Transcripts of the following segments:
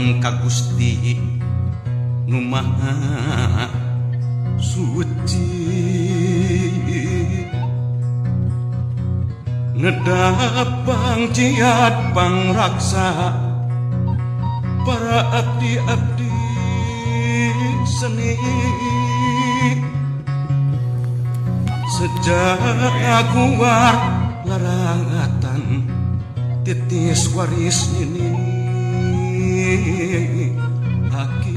nyuwun ka Gusti nu Maha Suci ngedapang jiat pangraksa para abdi-abdi seni sejak guar larangatan titis waris ini aki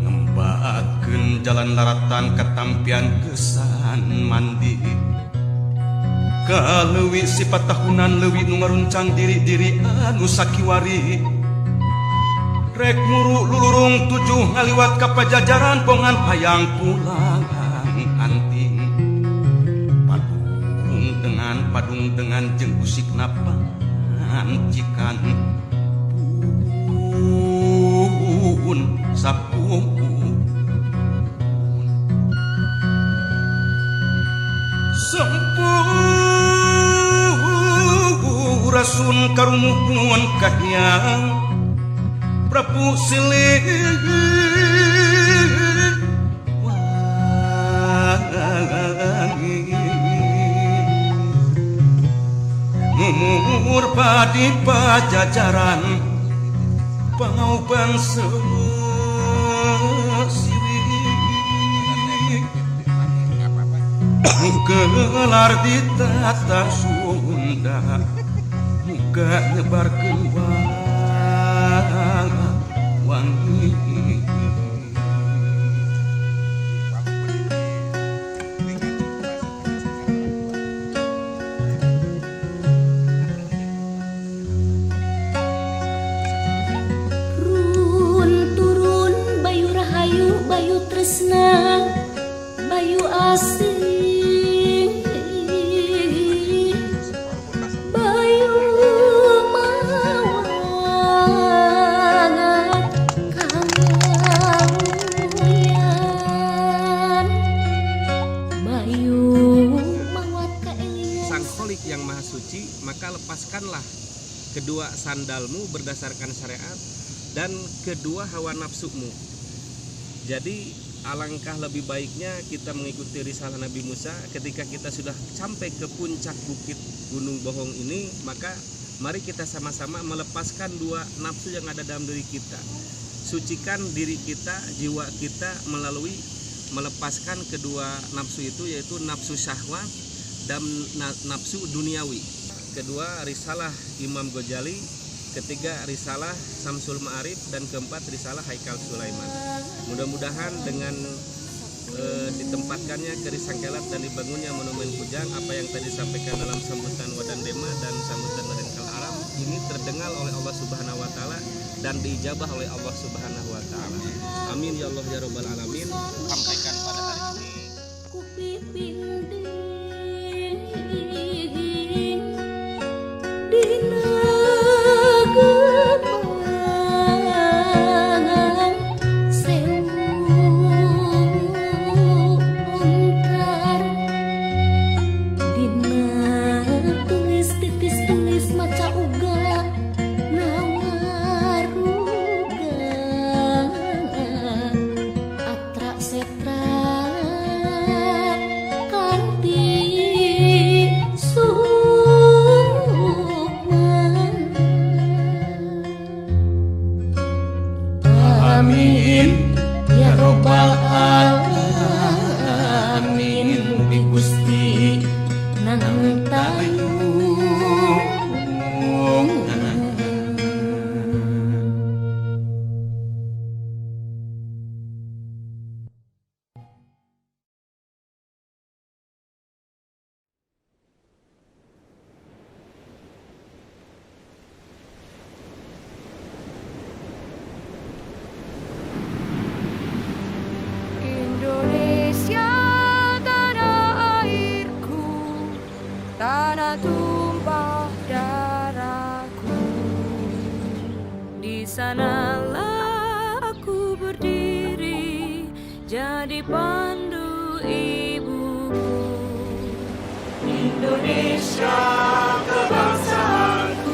ngembakeun jalan laratan ketampian kesan mandi kaleuwi sifat tahunan leuwih nu ngaruncang diri-diri anu sakiwari rek muru lulurung tujuh ngaliwat ka pajajaran pongan hayang pulang anting padung dengan jeung usik napa cikan pun sapung rasun karumuhun kahyang Prabu Silih wangi ngumur padi pajajaran pangauban sesiwi gelar di tata Sunda muka nyebarkeun wangi run turun bayu rahayu bayu tresna bayu asih lepaskanlah kedua sandalmu berdasarkan syariat dan kedua hawa nafsumu. Jadi alangkah lebih baiknya kita mengikuti risalah Nabi Musa. Ketika kita sudah sampai ke puncak bukit Gunung Bohong ini, maka mari kita sama-sama melepaskan dua nafsu yang ada dalam diri kita. Sucikan diri kita, jiwa kita melalui melepaskan kedua nafsu itu, yaitu nafsu syahwat dan nafsu duniawi. Kedua risalah Imam Ghazali, ketiga risalah Samsul Ma'arif, dan keempat risalah Haikal Sulaiman. Mudah-mudahan dengan ditempatkannya keris Sangkelat dan dibangunnya monumen Kujang, apa yang tadi disampaikan dalam sambutan Wadan Dema dan sambutan Lahinkal Aram ini terdengar oleh Allah Subhanahu wa taala dan diijabah oleh Allah Subhanahu wa taala. Amin ya Allah ya rabbal alamin. Sampaikan pada hari ini tumpah darahku, di sanalah aku berdiri jadi pandu ibuku. Indonesia kebangsaanku,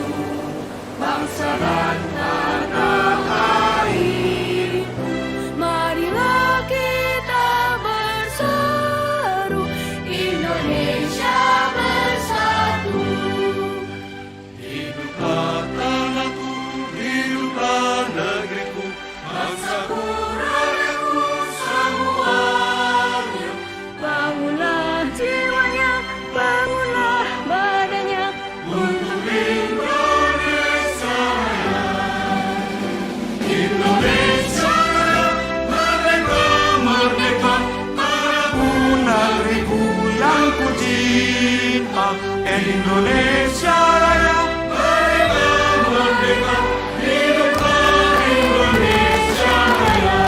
Indonesia Raya, merdeka, merdeka, hiduplah Indonesia Raya.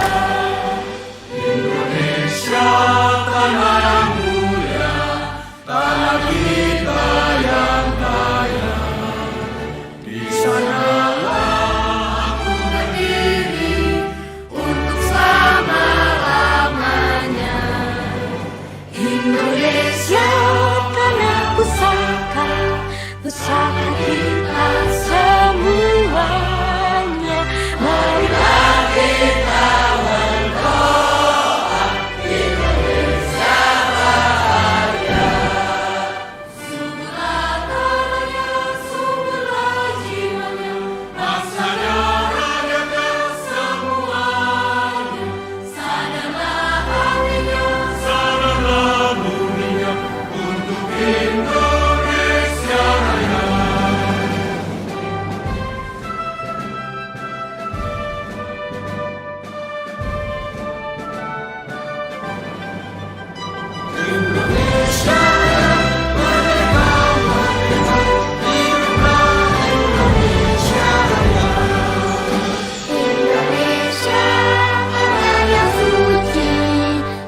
Indonesia tanah yang mulia, tanah kita yang kaya. Di sanalah aku berdiri untuk selama-lamanya. Indonesia tanah pusaka, pusaka kita semuanya. Marilah kita berdoa, Indonesia bahagia. Suburlah tanahnya, suburlah jiwanya, bangsanya, rakyatnya semuanya. Sadarlah hatinya, Sadarlah buninya untuk Indonesia Raya. Indonesia merdeka, merdeka, hiduplah Indonesia Raya. Indonesia tanah yang suci,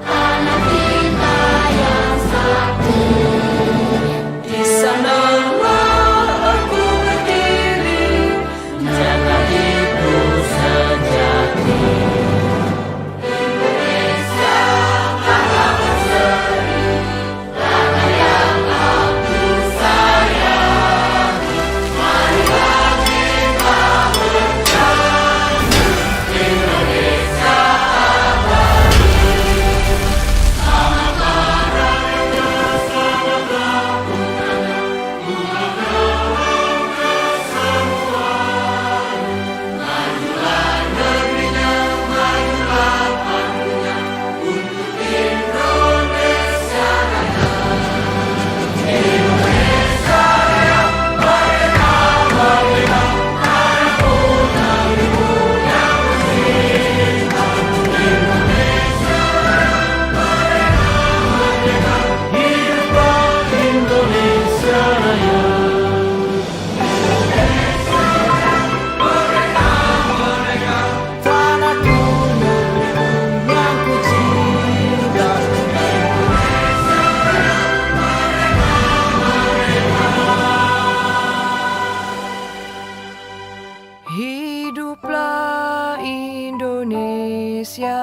tanah kita yang sakti. Di sanalah aku berdiri, jaga itu sejati. Indonesia tanah berseri, tanah yang aku sayangi. Marilah kita bernyanyi, Indonesia abadi. Selamatlah rakyatnya, selamatlah bunganya, bunganya ke semuanya. Majulah negerinya, majulah padunya untuk Indonesia Raya. Indonesia Raya, merdeka, merdeka, tanahku negeriku yang tercinta. Indonesia Raya, merdeka, merdeka, hiduplah Indonesia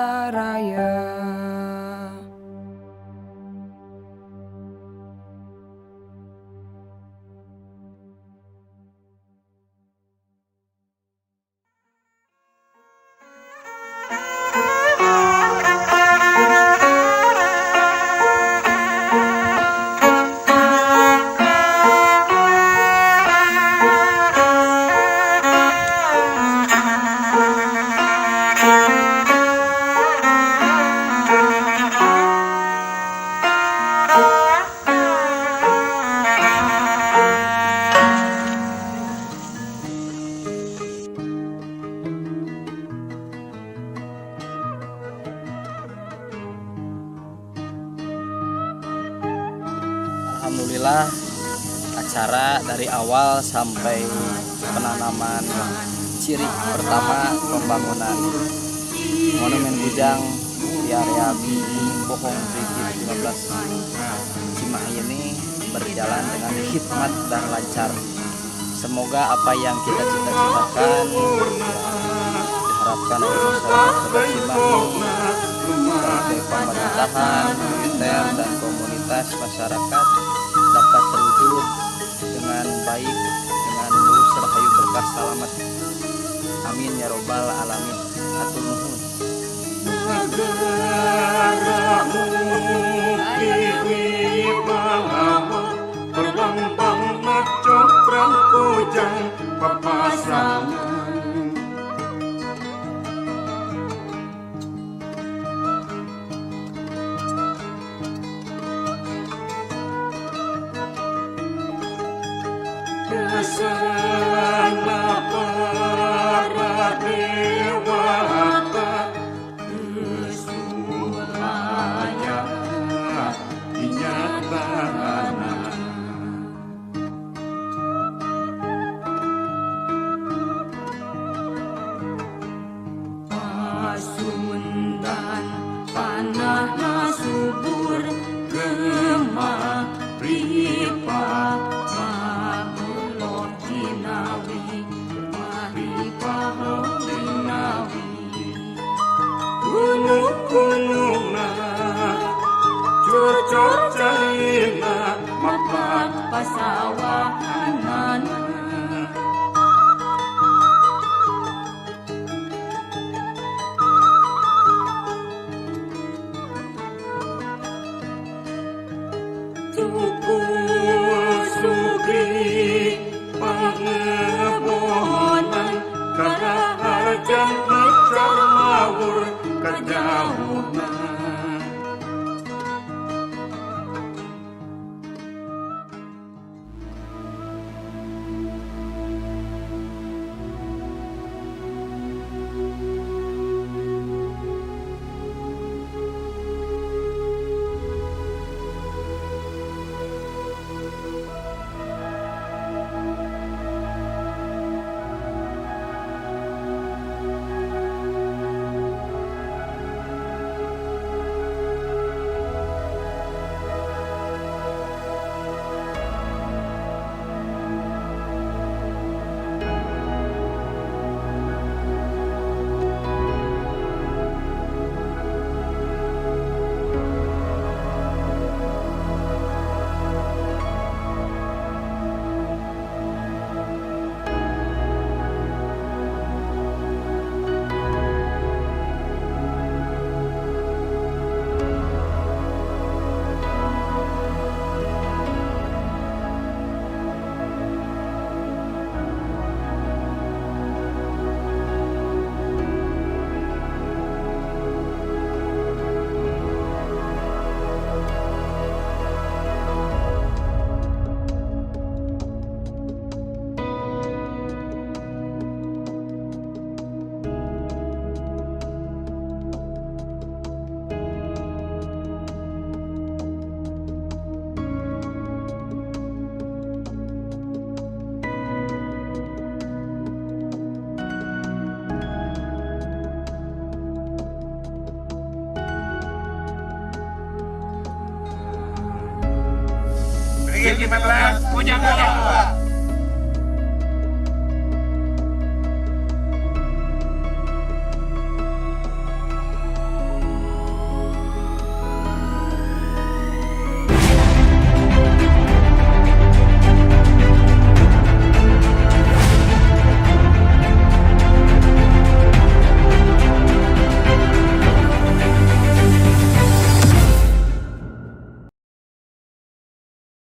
Raya. Merdeka, merdeka, tanahku negeriku yang ku cinta. Hiduplah Indonesia Raya. Alhamdulillah acara dari awal sampai penanaman ciri pertama pembangunan Monumen Bujang di area Bohong Brigit 15 Cimahi ini berjalan dengan hikmat dan lancar. Semoga apa yang kita cita-citakan diharapkan oleh masyarakat Kota Cimahi, baik pemerintahan, militer dan komunitas masyarakat dapat terwujud dengan baik, dengan lurus rahayu berkah selamat. Amin ya robbal alamin. Atur nuhun. Negaramu kiri pahlawan, terbang-bang macokran kujang papasangan. Kesana para dewata kesulaya dinyatakan. 2014 Ujang Ujang